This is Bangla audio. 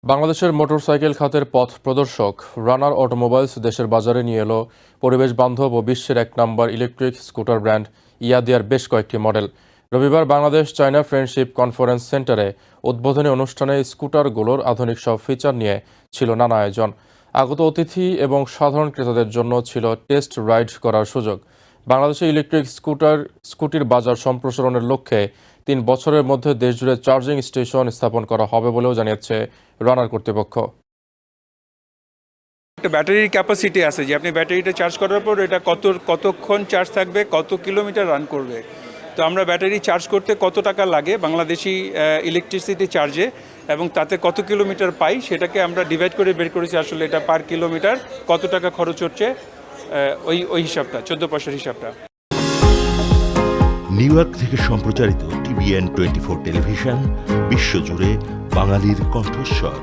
বাংলাদেশের মোটরসাইকেল খাতের পথ প্রদর্শক রানার অটোমোবাইলস দেশের বাজারে নিয়ে এলো পরিবেশ বান্ধব ও বিশ্বের এক নম্বর ইলেকট্রিক স্কুটার ব্র্যান্ড ইয়াদিয়ার বেশ কয়েকটি মডেল। রবিবার বাংলাদেশ চায়না ফ্রেন্ডশিপ কনফারেন্স সেন্টারে উদ্বোধনী অনুষ্ঠানে স্কুটারগুলোর আধুনিক সব ফিচার নিয়ে ছিল নানা আয়োজন। আগত অতিথি এবং সাধারণ ক্রেতাদের জন্য ছিল টেস্ট রাইড করার সুযোগ। বাংলাদেশে ইলেকট্রিক স্কুটির বাজার সম্প্রসারণের লক্ষ্যে ৩ বছরের মধ্যে দেশজুড়ে চার্জিং স্টেশন স্থাপন করা হবে বলেও জানিয়েছে রানার কর্তৃপক্ষ। একটা ব্যাটারির ক্যাপাসিটি আছে যে আপনি ব্যাটারিটা চার্জ করার পর এটা কতক্ষণ চার্জ থাকবে, কত কিলোমিটার রান করবে। তো আমরা ব্যাটারি চার্জ করতে কত টাকা লাগে বাংলাদেশি ইলেকট্রিসিটি চার্জে এবং তাতে কত কিলোমিটার পাই সেটাকে আমরা ডিভাইড করে বের করেছি। আসলে এটা পার কিলোমিটার কত টাকা খরচ হচ্ছে ওই হিসাবটা, 14 পয়সার হিসাবটা। নিউ ইয়র্ক থেকে সম্প্রচারিত TVN 24 টেলিভিশন বিশ্বজুড়ে বাঙালির কণ্ঠস্বর।